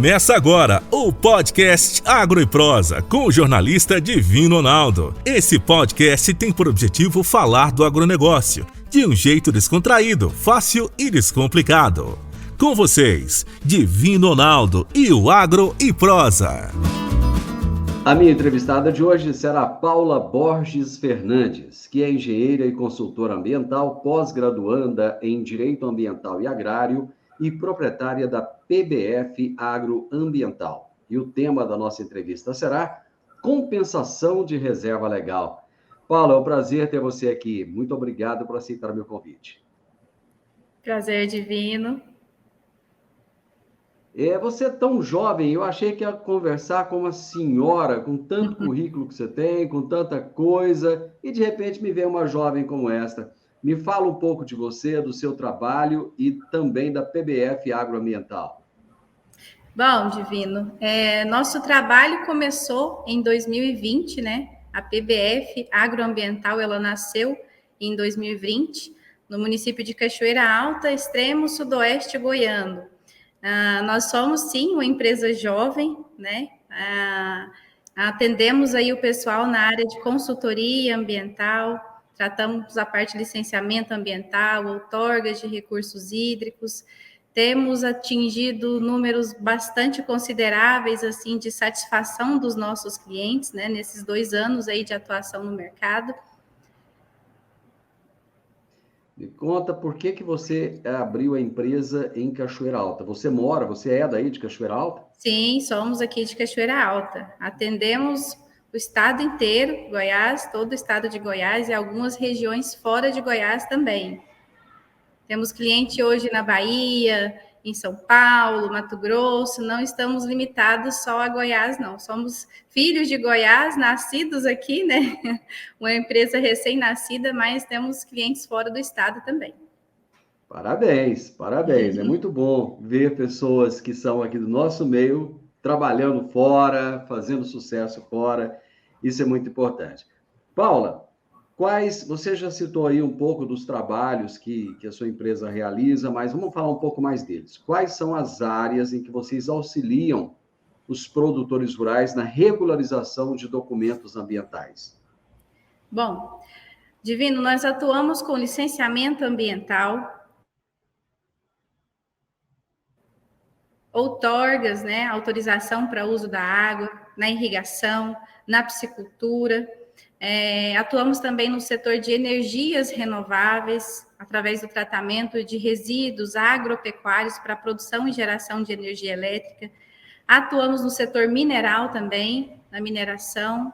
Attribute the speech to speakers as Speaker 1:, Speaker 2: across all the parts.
Speaker 1: Começa agora o podcast Agro e Prosa com o jornalista Divino Ronaldo. Esse podcast tem por objetivo falar do agronegócio de um jeito descontraído, fácil e descomplicado. Com vocês, Divino Ronaldo e o Agro e Prosa.
Speaker 2: A minha entrevistada de hoje será Paula Borges Fernandes, que é engenheira e consultora ambiental, pós-graduanda em Direito Ambiental e Agrário e proprietária da PBF Agroambiental. E o tema da nossa entrevista será compensação de reserva legal. Paula, é um prazer ter você aqui. Muito obrigado por aceitar o meu convite.
Speaker 3: Prazer, Divino.
Speaker 2: Você é tão jovem, eu achei que ia conversar com uma senhora, com tanto currículo que você tem, com tanta coisa, e de repente me vê uma jovem como esta. Me fala um pouco de você, do seu trabalho e também da PBF Agroambiental.
Speaker 3: Bom, Divino, nosso trabalho começou em 2020, né? A PBF Agroambiental, ela nasceu em 2020, no município de Cachoeira Alta, extremo sudoeste goiano. Nós somos, sim, uma empresa jovem, né? Atendemos aí o pessoal na área de consultoria ambiental, tratamos a parte de licenciamento ambiental, outorgas de recursos hídricos, temos atingido números bastante consideráveis, assim, de satisfação dos nossos clientes, né, nesses 2 anos aí de atuação no mercado.
Speaker 2: Me conta por que você abriu a empresa em Cachoeira Alta. Você é daí de Cachoeira Alta?
Speaker 3: Sim, somos aqui de Cachoeira Alta. Atendemos o estado inteiro, Goiás, todo o estado de Goiás e algumas regiões fora de Goiás também. Temos cliente hoje na Bahia, em São Paulo, Mato Grosso, não estamos limitados só a Goiás, não. Somos filhos de Goiás, nascidos aqui, né? Uma empresa recém-nascida, mas temos clientes fora do estado também.
Speaker 2: Parabéns, parabéns. É muito bom ver pessoas que são aqui do nosso meio, trabalhando fora, fazendo sucesso fora. Isso é muito importante. Paula, você já citou aí um pouco dos trabalhos que a sua empresa realiza, mas vamos falar um pouco mais deles. Quais são as áreas em que vocês auxiliam os produtores rurais na regularização de documentos ambientais?
Speaker 3: Bom, Divino, nós atuamos com licenciamento ambiental, outorgas, né, autorização para uso da água, na irrigação, na piscicultura. Atuamos também no setor de energias renováveis, através do tratamento de resíduos agropecuários para produção e geração de energia elétrica. Atuamos no setor mineral também, na mineração,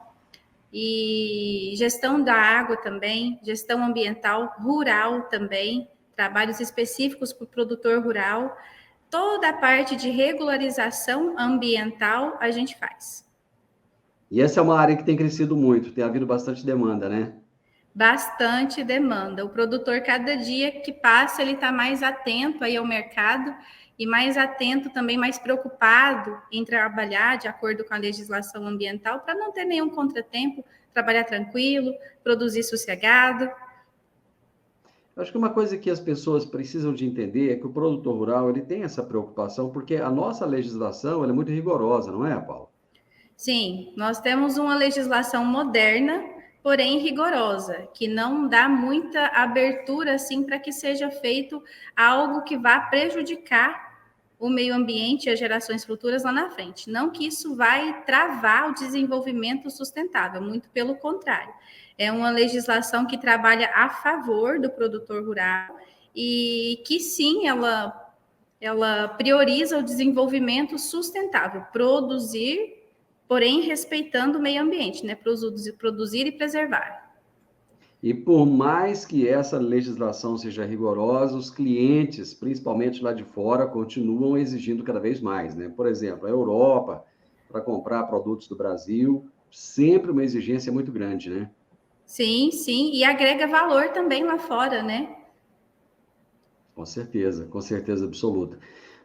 Speaker 3: e gestão da água também, gestão ambiental rural também, trabalhos específicos para o produtor rural. Toda a parte de regularização ambiental a gente faz.
Speaker 2: E essa é uma área que tem crescido muito, tem havido bastante demanda, né?
Speaker 3: Bastante demanda. O produtor, cada dia que passa, ele está mais atento aí ao mercado e mais atento também, mais preocupado em trabalhar de acordo com a legislação ambiental para não ter nenhum contratempo, trabalhar tranquilo, produzir sossegado.
Speaker 2: Eu acho que uma coisa que as pessoas precisam de entender é que o produtor rural ele tem essa preocupação porque a nossa legislação ela é muito rigorosa, não é, Paulo?
Speaker 3: Sim, nós temos uma legislação moderna, porém rigorosa, que não dá muita abertura assim para que seja feito algo que vá prejudicar o meio ambiente e as gerações futuras lá na frente. Não que isso vai travar o desenvolvimento sustentável, muito pelo contrário. É uma legislação que trabalha a favor do produtor rural e que sim, ela prioriza o desenvolvimento sustentável, produzir, porém respeitando o meio ambiente, né? Produzir e preservar.
Speaker 2: E por mais que essa legislação seja rigorosa, os clientes, principalmente lá de fora, continuam exigindo cada vez mais, né? Por exemplo, a Europa, para comprar produtos do Brasil, sempre uma exigência muito grande, né?
Speaker 3: Sim, sim, e agrega valor também lá fora, né?
Speaker 2: Com certeza absoluta.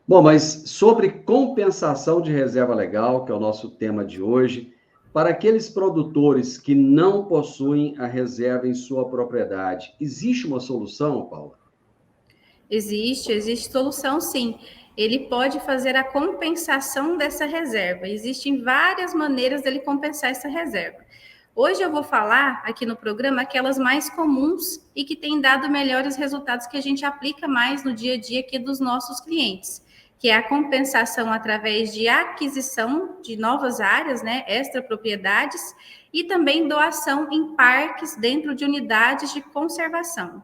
Speaker 2: Bom, mas sobre compensação de reserva legal, que é o nosso tema de hoje, para aqueles produtores que não possuem a reserva em sua propriedade, existe uma solução, Paula?
Speaker 3: Existe solução, sim. ele pode fazer a compensação dessa reserva. Existem várias maneiras dele compensar essa reserva. Hoje eu vou falar aqui no programa aquelas mais comuns e que têm dado melhores resultados que a gente aplica mais no dia a dia aqui dos nossos clientes, que é a compensação através de aquisição de novas áreas, né, extrapropriedades, e também doação em parques dentro de unidades de conservação.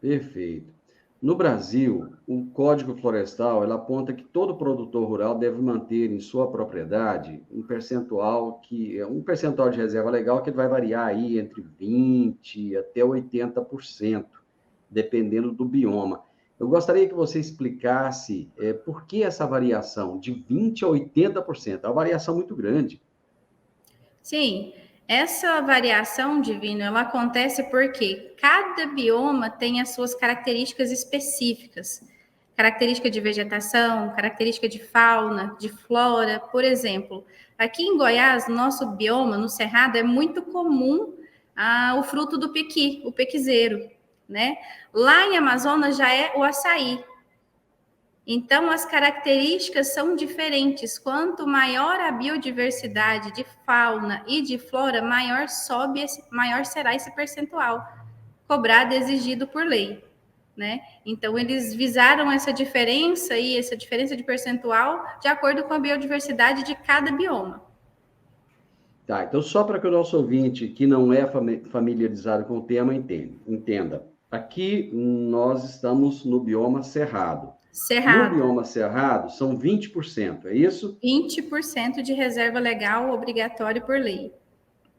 Speaker 2: Perfeito. No Brasil, o Código Florestal ele aponta que todo produtor rural deve manter em sua propriedade um percentual de reserva legal que vai variar aí entre 20% até 80%, dependendo do bioma. Eu gostaria que você explicasse por que essa variação de 20% a 80%, é uma variação muito grande.
Speaker 3: Sim, essa variação, Divino, ela acontece porque cada bioma tem as suas características específicas. Característica de vegetação, característica de fauna, de flora. Por exemplo, aqui em Goiás, no nosso bioma, no Cerrado, é muito comum o fruto do pequi, o pequizeiro, né? Lá em Amazonas já é o açaí. Então, as características são diferentes. Quanto maior a biodiversidade de fauna e de flora, maior será esse percentual cobrado e exigido por lei, né? Então, eles visaram essa diferença de percentual de acordo com a biodiversidade de cada bioma.
Speaker 2: Tá, então só para que o nosso ouvinte que não é familiarizado com o tema entenda. Aqui nós estamos no bioma cerrado.
Speaker 3: Cerrado.
Speaker 2: No bioma cerrado, são 20%, é isso?
Speaker 3: 20% de reserva legal obrigatório por lei.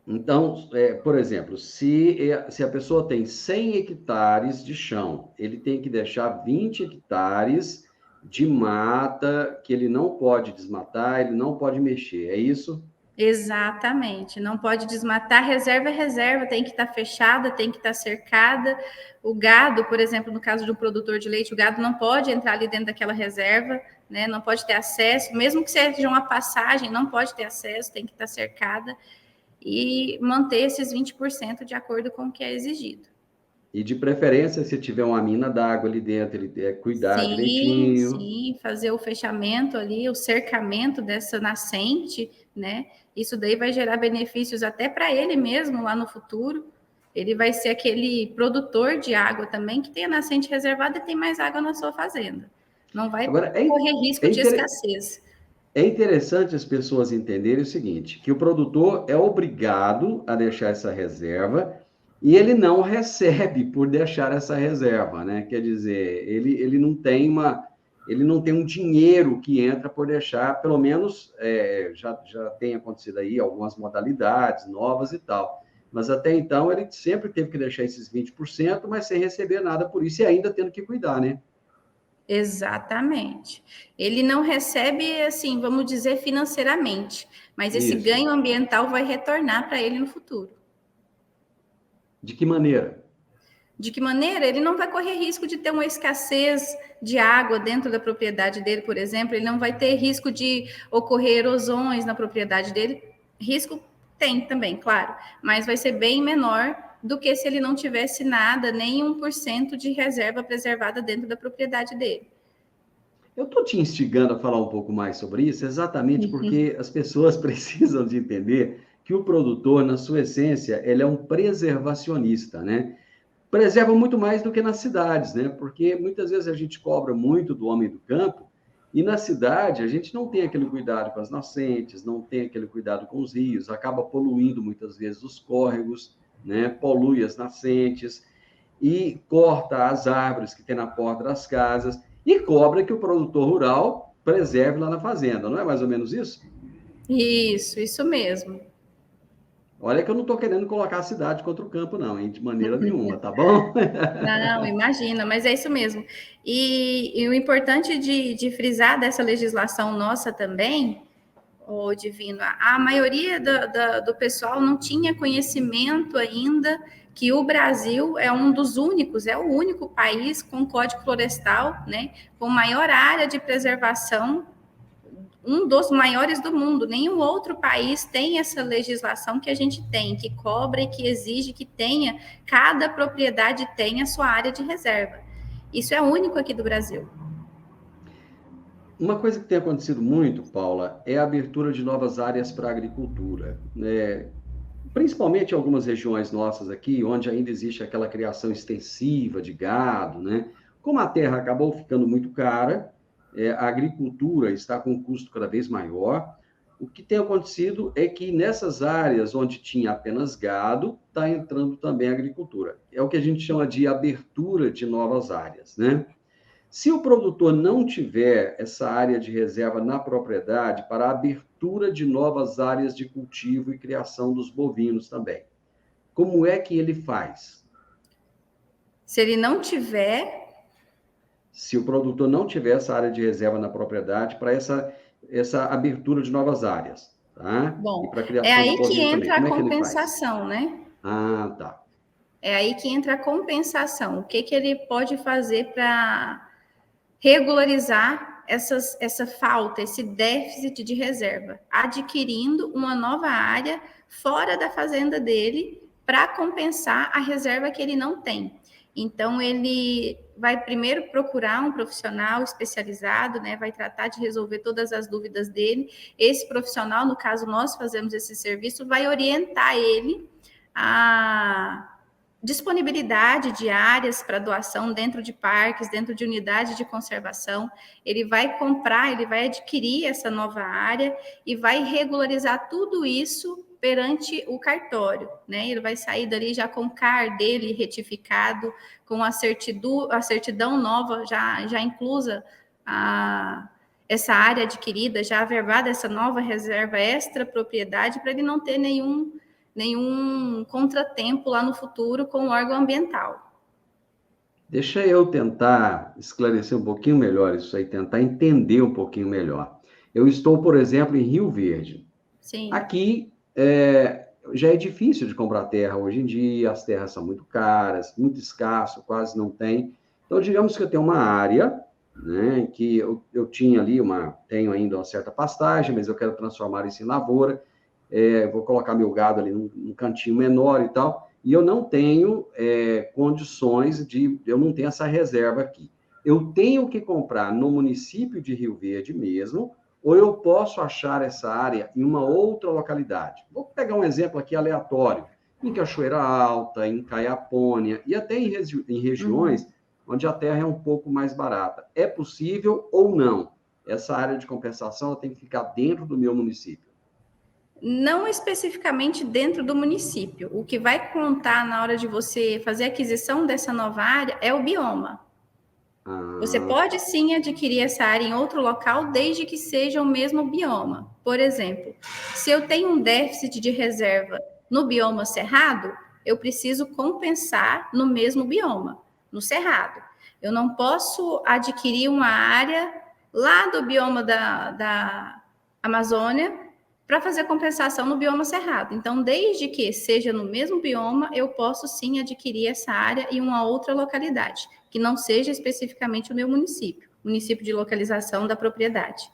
Speaker 2: Então, por exemplo, se a pessoa tem 100 hectares de chão, ele tem que deixar 20 hectares de mata que ele não pode desmatar, ele não pode mexer, é isso?
Speaker 3: Exatamente, não pode desmatar, reserva é reserva, tem que estar fechada, tem que estar cercada. O gado, por exemplo, no caso de um produtor de leite, o gado não pode entrar ali dentro daquela reserva, né? Não pode ter acesso, mesmo que seja uma passagem, não pode ter acesso, tem que estar cercada e manter esses 20% de acordo com o que é exigido.
Speaker 2: E de preferência, se tiver uma mina d'água ali dentro, ele cuidar direitinho.
Speaker 3: Sim, fazer o fechamento ali, o cercamento dessa nascente, né? Isso daí vai gerar benefícios até para ele mesmo lá no futuro. Ele vai ser aquele produtor de água também que tem a nascente reservada e tem mais água na sua fazenda. Não vai correr risco de escassez.
Speaker 2: É interessante as pessoas entenderem o seguinte, que o produtor é obrigado a deixar essa reserva e ele não recebe por deixar essa reserva, né? Quer dizer, ele não tem um dinheiro que entra por deixar, pelo menos já tem acontecido aí algumas modalidades novas e tal. Mas até então ele sempre teve que deixar esses 20%, mas sem receber nada por isso e ainda tendo que cuidar, né?
Speaker 3: Exatamente. Ele não recebe, assim, vamos dizer, financeiramente, mas esse ganho ambiental vai retornar para ele no futuro.
Speaker 2: De que maneira?
Speaker 3: De que maneira? Ele não vai correr risco de ter uma escassez de água dentro da propriedade dele, por exemplo, ele não vai ter risco de ocorrer erosões na propriedade dele. Risco tem também, claro, mas vai ser bem menor do que se ele não tivesse nada, nem 1% de reserva preservada dentro da propriedade dele.
Speaker 2: Eu estou te instigando a falar um pouco mais sobre isso, exatamente porque as pessoas precisam de entender que o produtor, na sua essência, ele é um preservacionista, né? Preserva muito mais do que nas cidades, né? Porque muitas vezes a gente cobra muito do homem do campo e na cidade a gente não tem aquele cuidado com as nascentes, não tem aquele cuidado com os rios, acaba poluindo muitas vezes os córregos, né? Polui as nascentes e corta as árvores que tem na porta das casas e cobra que o produtor rural preserve lá na fazenda, não é mais ou menos isso?
Speaker 3: Isso mesmo.
Speaker 2: Olha que eu não estou querendo colocar a cidade contra o campo, não, hein? De maneira nenhuma, tá bom?
Speaker 3: Não, imagina, mas é isso mesmo. E o importante de frisar dessa legislação nossa também, Divino, a maioria do pessoal não tinha conhecimento ainda que o Brasil é um dos únicos, é o único país com código florestal, né, com maior área de preservação, um dos maiores do mundo. Nenhum outro país tem essa legislação que a gente tem, que cobra e que exige que tenha, cada propriedade tenha a sua área de reserva. Isso é único aqui do Brasil.
Speaker 2: Uma coisa que tem acontecido muito, Paula, é a abertura de novas áreas para a agricultura, né? Principalmente em algumas regiões nossas aqui, onde ainda existe aquela criação extensiva de gado, né? Como a terra acabou ficando muito cara, a agricultura está com um custo cada vez maior. O que tem acontecido é que nessas áreas onde tinha apenas gado, está entrando também a agricultura. É o que a gente chama de abertura de novas áreas, né? Se o produtor não tiver essa área de reserva na propriedade para a abertura de novas áreas de cultivo e criação dos bovinos também, como é que ele faz?
Speaker 3: Se ele não tiver...
Speaker 2: Se o produtor não tiver essa área de reserva na propriedade para essa abertura de novas áreas, tá?
Speaker 3: Bom,
Speaker 2: E para a
Speaker 3: é
Speaker 2: criação de
Speaker 3: aí que
Speaker 2: bovinos também,
Speaker 3: entra
Speaker 2: como
Speaker 3: a
Speaker 2: é que ele faz?
Speaker 3: compensação, né?
Speaker 2: Ah, tá.
Speaker 3: É aí que entra a compensação. O que ele pode fazer para regularizar essa falta, esse déficit de reserva? Adquirindo uma nova área fora da fazenda dele para compensar a reserva que ele não tem. Então, ele vai primeiro procurar um profissional especializado, né? Vai tratar de resolver todas as dúvidas dele. Esse profissional, no caso, nós fazemos esse serviço, vai orientar ele a disponibilidade de áreas para doação dentro de parques, dentro de unidades de conservação. Ele vai comprar, ele vai adquirir essa nova área e vai regularizar tudo isso perante o cartório, né? Ele vai sair dali já com o CAR dele retificado, com a certidão nova já inclusa essa área adquirida, já averbada essa nova reserva extra propriedade, para ele não ter nenhum contratempo lá no futuro com o órgão ambiental.
Speaker 2: Deixa eu tentar esclarecer um pouquinho melhor isso aí, tentar entender um pouquinho melhor. Eu estou, por exemplo, em Rio Verde.
Speaker 3: Sim.
Speaker 2: Aqui já é difícil de comprar terra hoje em dia, as terras são muito caras, muito escasso, quase não tem. Então, digamos que eu tenho uma área, né, que eu tinha ali, tenho ainda uma certa pastagem, mas eu quero transformar isso em lavoura, vou colocar meu gado ali num cantinho menor e tal, e eu não tenho condições eu não tenho essa reserva aqui. Eu tenho que comprar no município de Rio Verde mesmo, ou eu posso achar essa área em uma outra localidade. Vou pegar um exemplo aqui aleatório, em Cachoeira Alta, em Caiapônia, e até em regiões onde a terra é um pouco mais barata. É possível ou não? Essa área de compensação ela tem que ficar dentro do meu município.
Speaker 3: Não especificamente dentro do município. O que vai contar na hora de você fazer a aquisição dessa nova área é o bioma. Você pode sim adquirir essa área em outro local, desde que seja o mesmo bioma. Por exemplo, se eu tenho um déficit de reserva no bioma cerrado, eu preciso compensar no mesmo bioma, no cerrado. Eu não posso adquirir uma área lá do bioma da Amazônia para fazer compensação no bioma cerrado. Então, desde que seja no mesmo bioma, eu posso sim adquirir essa área em uma outra localidade, que não seja especificamente o meu município de localização da propriedade.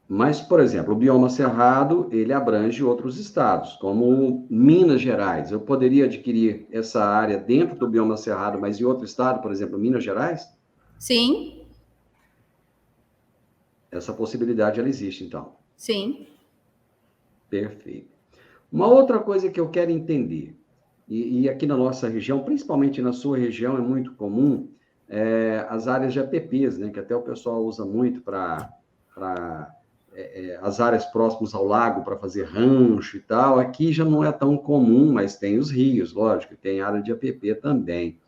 Speaker 2: Mas, por exemplo, o bioma cerrado, ele abrange outros estados, como Minas Gerais. Eu poderia adquirir essa área dentro do bioma cerrado, mas em outro estado, por exemplo, Minas Gerais?
Speaker 3: Sim.
Speaker 2: Essa possibilidade, ela existe, então.
Speaker 3: Sim.
Speaker 2: Perfeito. Uma outra coisa que eu quero entender, e aqui na nossa região, principalmente na sua região, é muito comum, as áreas de APPs, né, que até o pessoal usa muito para as áreas próximas ao lago para fazer rancho e tal. Aqui já não é tão comum, mas tem os rios, lógico, tem área de APP também.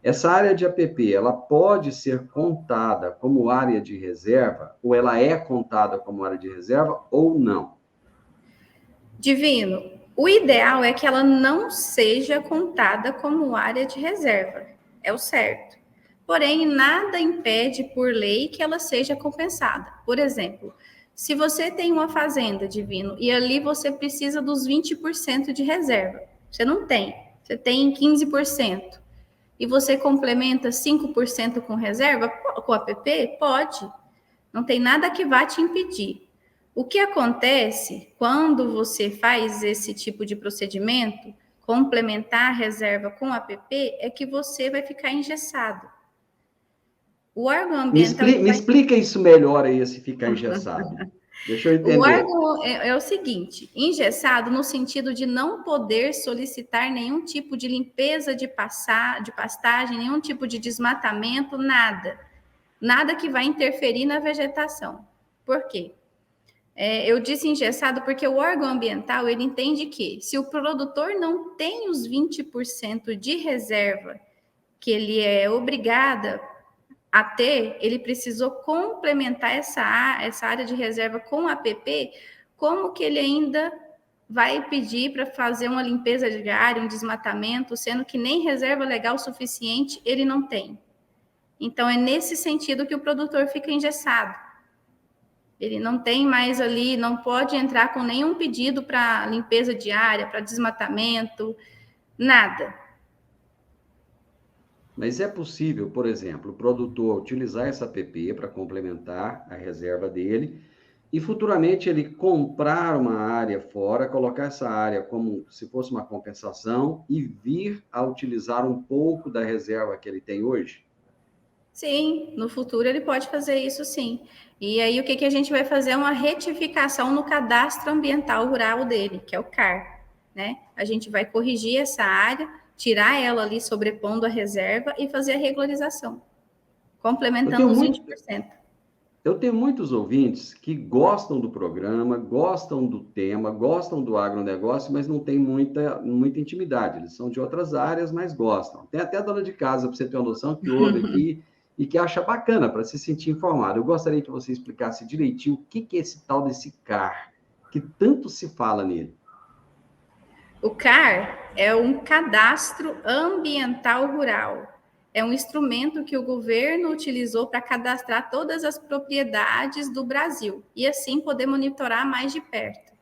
Speaker 2: Essa área de APP, ela pode ser contada como área de reserva, ou ela é contada como área de reserva, ou não?
Speaker 3: Divino, o ideal é que ela não seja contada como área de reserva, é o certo. Porém, nada impede por lei que ela seja compensada. Por exemplo, se você tem uma fazenda, Divino, e ali você precisa dos 20% de reserva, você não tem, você tem 15%, e você complementa 5% com reserva, com APP? Pode, não tem nada que vá te impedir. O que acontece quando você faz esse tipo de procedimento, complementar a reserva com APP, é que você vai ficar engessado. O órgão ambiental...
Speaker 2: Me explica isso melhor aí, se ficar engessado. Deixa eu entender.
Speaker 3: O órgão é o seguinte, engessado no sentido de não poder solicitar nenhum tipo de limpeza de pastagem, nenhum tipo de desmatamento, nada. Nada que vai interferir na vegetação. Por quê? Eu disse engessado porque o órgão ambiental, ele entende que se o produtor não tem os 20% de reserva que ele é obrigado a ter, ele precisou complementar essa área de reserva com APP, como que ele ainda vai pedir para fazer uma limpeza de área, um desmatamento, sendo que nem reserva legal suficiente ele não tem. Então, é nesse sentido que o produtor fica engessado. Ele não tem mais ali, não pode entrar com nenhum pedido para limpeza de área, para desmatamento, nada.
Speaker 2: Mas é possível, por exemplo, o produtor utilizar essa APP para complementar a reserva dele e futuramente ele comprar uma área fora, colocar essa área como se fosse uma compensação e vir a utilizar um pouco da reserva que ele tem hoje?
Speaker 3: Sim, no futuro ele pode fazer isso sim. E aí o que a gente vai fazer é uma retificação no cadastro ambiental rural dele, que é o CAR, né? A gente vai corrigir essa área, tirar ela ali sobrepondo a reserva e fazer a regularização, complementando os 20%.
Speaker 2: Eu tenho muitos ouvintes que gostam do programa, gostam do tema, gostam do agronegócio, mas não tem muita intimidade. Eles são de outras áreas, mas gostam. Tem até a dona de casa, para você ter uma noção, que ouve aqui e que acha bacana para se sentir informado. Eu gostaria que você explicasse direitinho o que é esse tal desse CAR, que tanto se fala nele.
Speaker 3: O CAR é um cadastro ambiental rural. É um instrumento que o governo utilizou para cadastrar todas as propriedades do Brasil e assim poder monitorar mais de perto.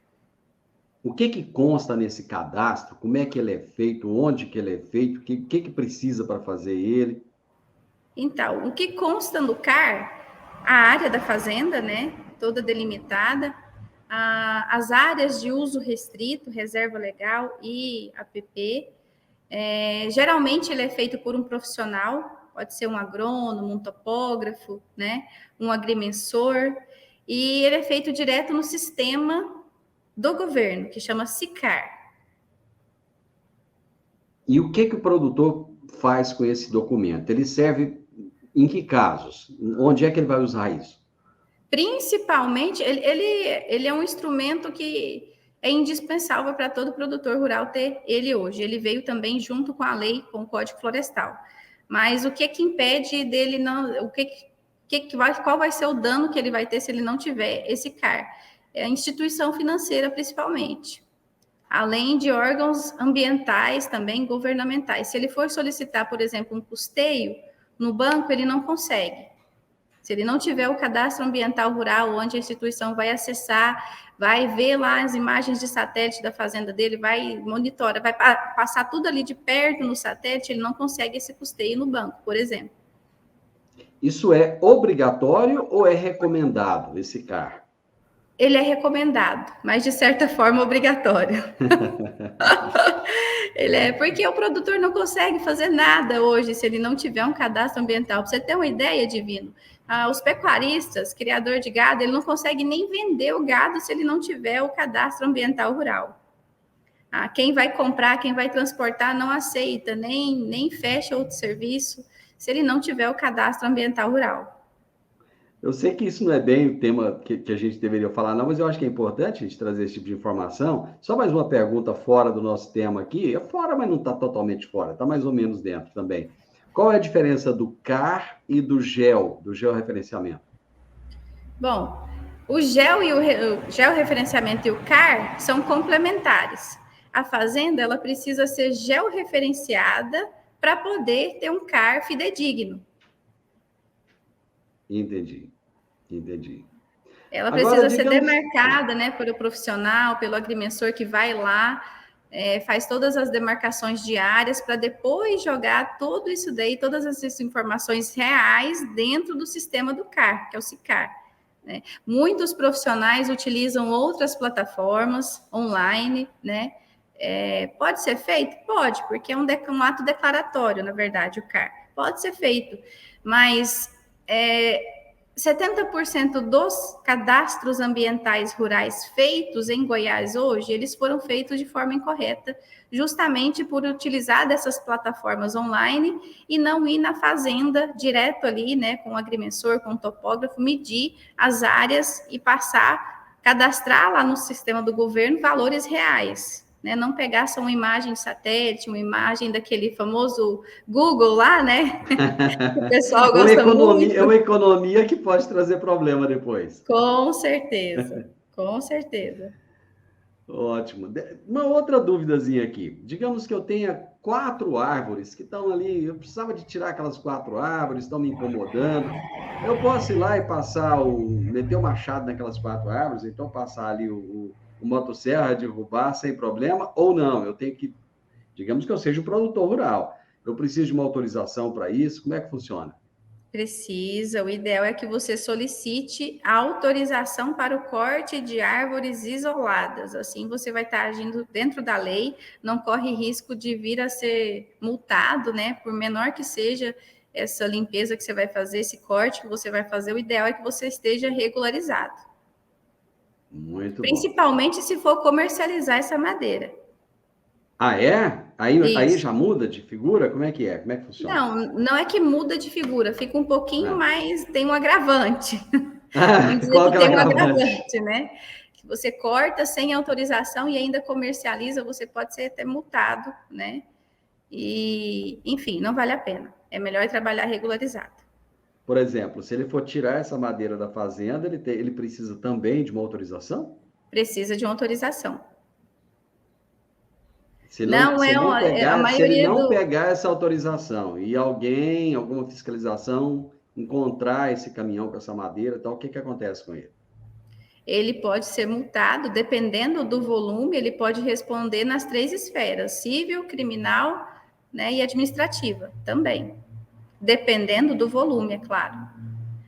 Speaker 2: O que consta nesse cadastro? Como é que ele é feito? Onde que ele é feito? O que precisa para fazer ele?
Speaker 3: Então, o que consta no CAR? A área da fazenda, né? Toda delimitada. As áreas de uso restrito, reserva legal e APP. Geralmente ele é feito por um profissional, pode ser um agrônomo, um topógrafo, né? Um agrimensor. E ele é feito direto no sistema do governo, que chama SICAR.
Speaker 2: E o que o produtor faz com esse documento? Ele serve em que casos? Onde é que ele vai usar isso?
Speaker 3: Principalmente, ele é um instrumento que é indispensável para todo produtor rural ter ele hoje. Ele veio também junto com a lei, com o Código Florestal. Mas o que impede dele não... qual vai ser o dano que ele vai ter se ele não tiver esse CAR? É a instituição financeira, principalmente. Além de órgãos ambientais, também governamentais. Se ele for solicitar, por exemplo, um custeio no banco, ele não consegue. Se ele não tiver o cadastro ambiental rural, onde a instituição vai acessar, vai ver lá as imagens de satélite da fazenda dele, vai monitorar, vai passar tudo ali de perto no satélite, ele não consegue esse custeio no banco, por exemplo.
Speaker 2: Isso é obrigatório ou é recomendado, esse CAR?
Speaker 3: Ele é recomendado, mas de certa forma obrigatório. Porque o produtor não consegue fazer nada hoje se ele não tiver um cadastro ambiental. Para você ter uma ideia, Divino, os pecuaristas, criador de gado, ele não consegue nem vender o gado se ele não tiver o cadastro ambiental rural. Quem vai comprar, quem vai transportar, não aceita, nem fecha outro serviço se ele não tiver o cadastro ambiental rural.
Speaker 2: Eu sei que isso não é bem o tema que a gente deveria falar, não, mas eu acho que é importante a gente trazer esse tipo de informação. Só mais uma pergunta fora do nosso tema aqui. É fora, mas não está totalmente fora, está mais ou menos dentro também. Qual é a diferença do CAR e do georreferenciamento?
Speaker 3: Bom, o georreferenciamento e o CAR são complementares. A fazenda ela precisa ser georreferenciada para poder ter um CAR fidedigno.
Speaker 2: Entendi.
Speaker 3: Ela precisa ser demarcada, né, pelo profissional, pelo agrimensor que vai lá, faz todas as demarcações diárias para depois jogar tudo isso daí, todas essas informações reais dentro do sistema do CAR, que é o SICAR. Né? Muitos profissionais utilizam outras plataformas online, né? Pode ser feito? Pode, porque é um ato declaratório, na verdade, o CAR. Pode ser feito, mas 70% dos cadastros ambientais rurais feitos em Goiás hoje, eles foram feitos de forma incorreta, justamente por utilizar dessas plataformas online e não ir na fazenda direto ali, né, com o agrimensor, com o topógrafo, medir as áreas e cadastrar lá no sistema do governo valores reais. Né, não pegar só uma imagem de satélite, uma imagem daquele famoso Google lá, né? O pessoal gosta muito.
Speaker 2: É uma economia que pode trazer problema depois.
Speaker 3: Com certeza, com certeza.
Speaker 2: Ótimo. Uma outra duvidazinha aqui. Digamos que eu tenha 4 árvores que estão ali, eu precisava de tirar aquelas 4 árvores, estão me incomodando. Eu posso ir lá e meter o machado naquelas 4 árvores, então passar ali o motosserra, derrubar sem problema, ou não? Eu tenho que, digamos que eu seja um produtor rural, eu preciso de uma autorização para isso, como é que funciona?
Speaker 3: Precisa, o ideal é que você solicite a autorização para o corte de árvores isoladas, assim você vai estar agindo dentro da lei, não corre risco de vir a ser multado, né, por menor que seja essa limpeza que você vai fazer, esse corte que você vai fazer, o ideal é que você esteja regularizado.
Speaker 2: Muito
Speaker 3: Principalmente
Speaker 2: bom.
Speaker 3: se for comercializar essa madeira.
Speaker 2: Ah, é? Aí já muda de figura? Como é que é? Como é que funciona?
Speaker 3: Não é que muda de figura, fica um pouquinho mais, tem um agravante. Vamos dizer
Speaker 2: Qual
Speaker 3: que
Speaker 2: que é o
Speaker 3: tem um
Speaker 2: agravante?
Speaker 3: agravante, né? Que você corta sem autorização e ainda comercializa, você pode ser até multado, né? E, enfim, não vale a pena. É melhor trabalhar regularizado.
Speaker 2: Por exemplo, se ele for tirar essa madeira da fazenda, ele precisa também de uma autorização?
Speaker 3: Precisa de uma autorização.
Speaker 2: Se
Speaker 3: A
Speaker 2: ele
Speaker 3: maioria
Speaker 2: não
Speaker 3: do...
Speaker 2: pegar essa autorização e alguma fiscalização, encontrar esse caminhão com essa madeira, tal, o que acontece com ele?
Speaker 3: Ele pode ser multado, dependendo do volume, ele pode responder nas 3 esferas, civil, criminal, né, e administrativa também. Dependendo do volume, é claro.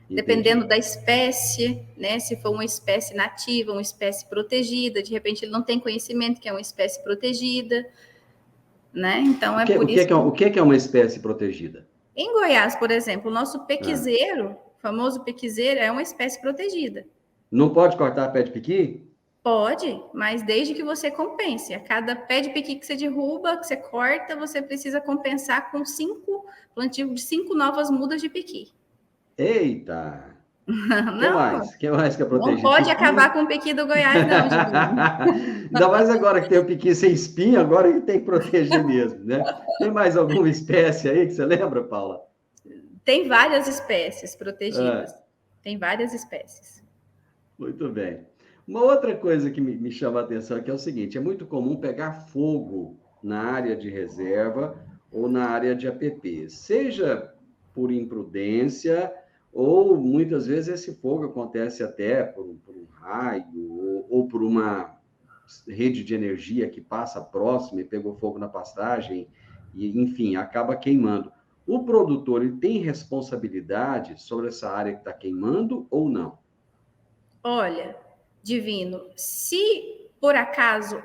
Speaker 2: Entendi.
Speaker 3: Dependendo da espécie, né? Se for uma espécie nativa, uma espécie protegida, de repente ele não tem conhecimento que é uma espécie protegida, né? Então é por isso.
Speaker 2: O que é uma espécie protegida?
Speaker 3: Em Goiás, por exemplo, o nosso pequizeiro, famoso pequizeiro, é uma espécie protegida.
Speaker 2: Não pode cortar pé de piqui?
Speaker 3: Pode, mas desde que você compense. A cada pé de piqui que você derruba, que você corta, você precisa compensar com plantio de 5 novas mudas de piqui.
Speaker 2: Eita!
Speaker 3: Não,
Speaker 2: que mais que é protegido?
Speaker 3: não pode
Speaker 2: piqui?
Speaker 3: Acabar com o piqui do Goiás, não, Divino.
Speaker 2: Ainda mais agora que tem o piqui sem espinho, agora ele tem que proteger mesmo, né? Tem mais alguma espécie aí que você lembra, Paula?
Speaker 3: Tem várias espécies protegidas. Tem várias espécies.
Speaker 2: Muito bem. Uma outra coisa que me chama a atenção aqui é o seguinte: é muito comum pegar fogo na área de reserva ou na área de APP, seja por imprudência ou muitas vezes esse fogo acontece até por um raio ou por uma rede de energia que passa próxima e pegou fogo na pastagem e, enfim, acaba queimando. O produtor ele tem responsabilidade sobre essa área que está queimando ou não?
Speaker 3: Olha, Divino, se por acaso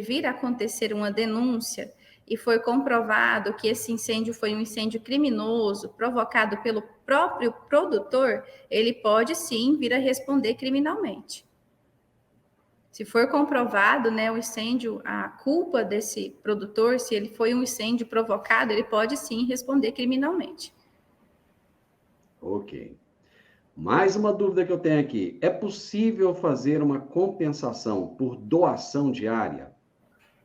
Speaker 3: vir a acontecer uma denúncia e foi comprovado que esse incêndio foi um incêndio criminoso provocado pelo próprio produtor, ele pode sim vir a responder criminalmente. Se for comprovado, né, o incêndio, a culpa desse produtor, se ele foi um incêndio provocado, ele pode sim responder criminalmente.
Speaker 2: Ok. Mais uma dúvida que eu tenho aqui. É possível fazer uma compensação por doação de área?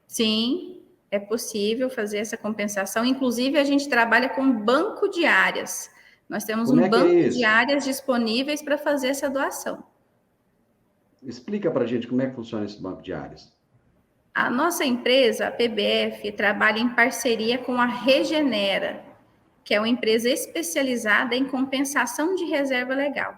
Speaker 3: Sim, é possível fazer essa compensação. Inclusive, a gente trabalha com banco de áreas. Nós temos um banco de áreas disponíveis para fazer essa doação.
Speaker 2: Explica para a gente como é que funciona esse banco de áreas.
Speaker 3: A nossa empresa, a PBF, trabalha em parceria com a Regenera, que é uma empresa especializada em compensação de reserva legal.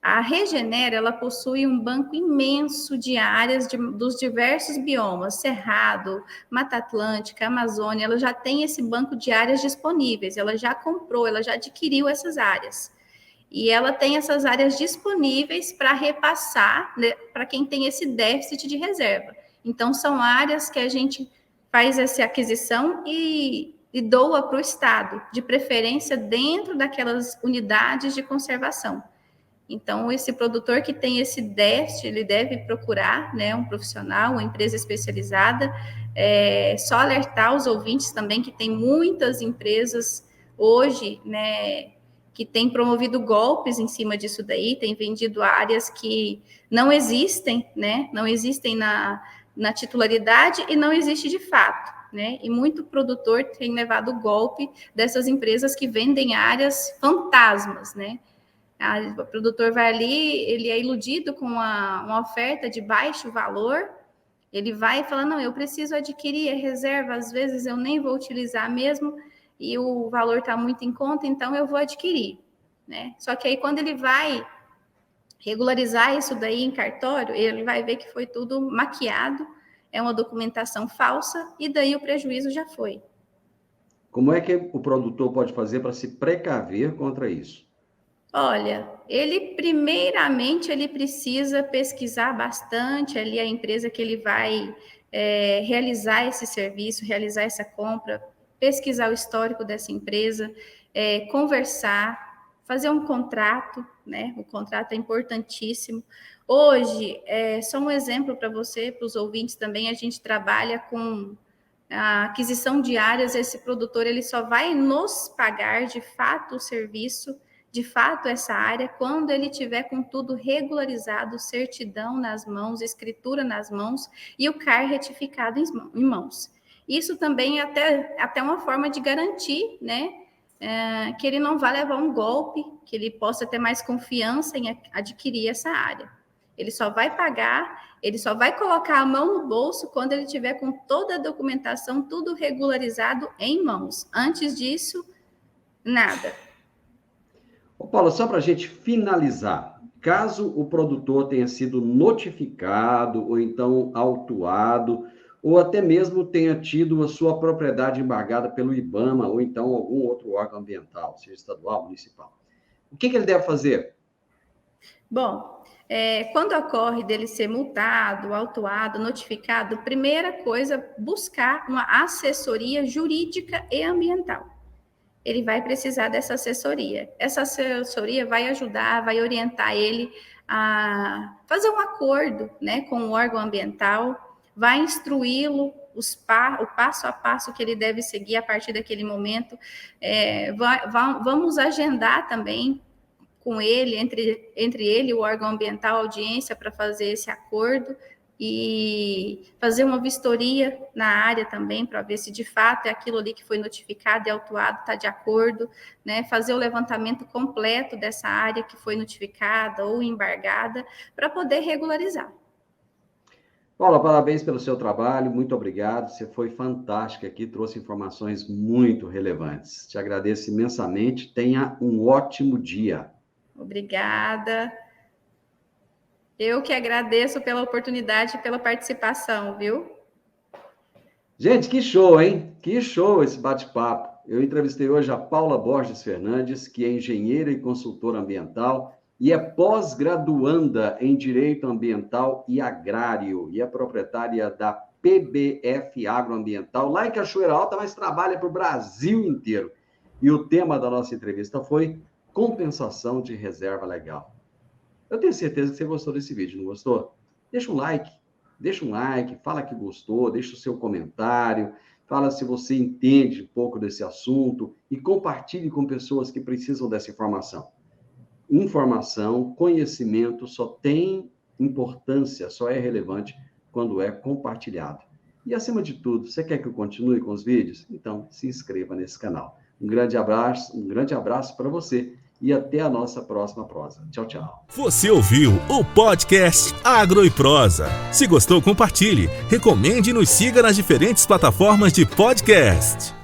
Speaker 3: A Regenera, ela possui um banco imenso de áreas dos diversos biomas, Cerrado, Mata Atlântica, Amazônia, ela já tem esse banco de áreas disponíveis, ela já comprou, ela já adquiriu essas áreas. E ela tem essas áreas disponíveis para repassar, né, para quem tem esse déficit de reserva. Então, são áreas que a gente faz essa aquisição e e doa para o Estado, de preferência dentro daquelas unidades de conservação. Então, esse produtor que tem esse déficit, ele deve procurar, né, um profissional, uma empresa especializada. Só alertar os ouvintes também que tem muitas empresas hoje, né, que têm promovido golpes em cima disso daí, têm vendido áreas que não existem, né, não existem na titularidade e não existe de fato, né, e muito produtor tem levado golpe dessas empresas que vendem áreas fantasmas, né. O produtor vai ali, ele é iludido com uma oferta de baixo valor, ele vai e fala, não, eu preciso adquirir a reserva, às vezes eu nem vou utilizar mesmo, e o valor está muito em conta, então eu vou adquirir, né? Só que aí quando ele vai regularizar isso daí em cartório, ele vai ver que foi tudo maquiado, é uma documentação falsa, e daí o prejuízo já foi.
Speaker 2: Como é que o produtor pode fazer para se precaver contra isso?
Speaker 3: Olha, primeiramente ele precisa pesquisar bastante ali a empresa que ele vai realizar esse serviço, realizar essa compra, pesquisar o histórico dessa empresa, conversar, fazer um contrato, né? O contrato é importantíssimo. Hoje, só um exemplo para você, para os ouvintes também, a gente trabalha com a aquisição de áreas, esse produtor ele só vai nos pagar de fato o serviço, de fato, essa área, quando ele tiver com tudo regularizado, certidão nas mãos, escritura nas mãos e o CAR retificado em mãos. Isso também é até uma forma de garantir, né, que ele não vá levar um golpe, que ele possa ter mais confiança em adquirir essa área. Ele só vai pagar, ele só vai colocar a mão no bolso quando ele tiver com toda a documentação, tudo regularizado em mãos. Antes disso, nada.
Speaker 2: Ô Paulo, só para a gente finalizar, caso o produtor tenha sido notificado ou então autuado, ou até mesmo tenha tido a sua propriedade embargada pelo IBAMA ou então algum outro órgão ambiental, seja estadual, municipal, o que ele deve fazer?
Speaker 3: Bom, quando ocorre dele ser multado, autuado, notificado, primeira coisa, buscar uma assessoria jurídica e ambiental. Ele vai precisar dessa assessoria. Essa assessoria vai ajudar, vai orientar ele a fazer um acordo, né, com o órgão ambiental, vai instruí-lo, o passo a passo que ele deve seguir a partir daquele momento. Vamos agendar também com ele, entre ele e o órgão ambiental, audiência para fazer esse acordo, e fazer uma vistoria na área também, para ver se de fato é aquilo ali que foi notificado e autuado, está de acordo, né? Fazer o levantamento completo dessa área que foi notificada ou embargada, para poder regularizar.
Speaker 2: Paula, parabéns pelo seu trabalho, muito obrigado, você foi fantástica aqui, trouxe informações muito relevantes. Te agradeço imensamente, tenha um ótimo dia.
Speaker 3: Obrigada. Eu que agradeço pela oportunidade e pela participação, viu?
Speaker 2: Gente, que show, hein? Que show esse bate-papo. Eu entrevistei hoje a Paula Borges Fernandes, que é engenheira e consultora ambiental e é pós-graduanda em Direito Ambiental e Agrário e é proprietária da PBF Agroambiental, lá em Cachoeira Alta, mas trabalha para o Brasil inteiro. E o tema da nossa entrevista foi compensação de reserva legal. Eu tenho certeza que você gostou desse vídeo, não gostou? Deixa um like, fala que gostou, deixa o seu comentário, fala se você entende um pouco desse assunto e compartilhe com pessoas que precisam dessa informação. Informação, conhecimento só tem importância, só é relevante quando é compartilhado. E acima de tudo, você quer que eu continue com os vídeos? Então, se inscreva nesse canal. Um grande abraço para você. E até a nossa próxima prosa. Tchau, tchau.
Speaker 1: Você ouviu o podcast Agro e Prosa. Se gostou, compartilhe, recomende e nos siga nas diferentes plataformas de podcast.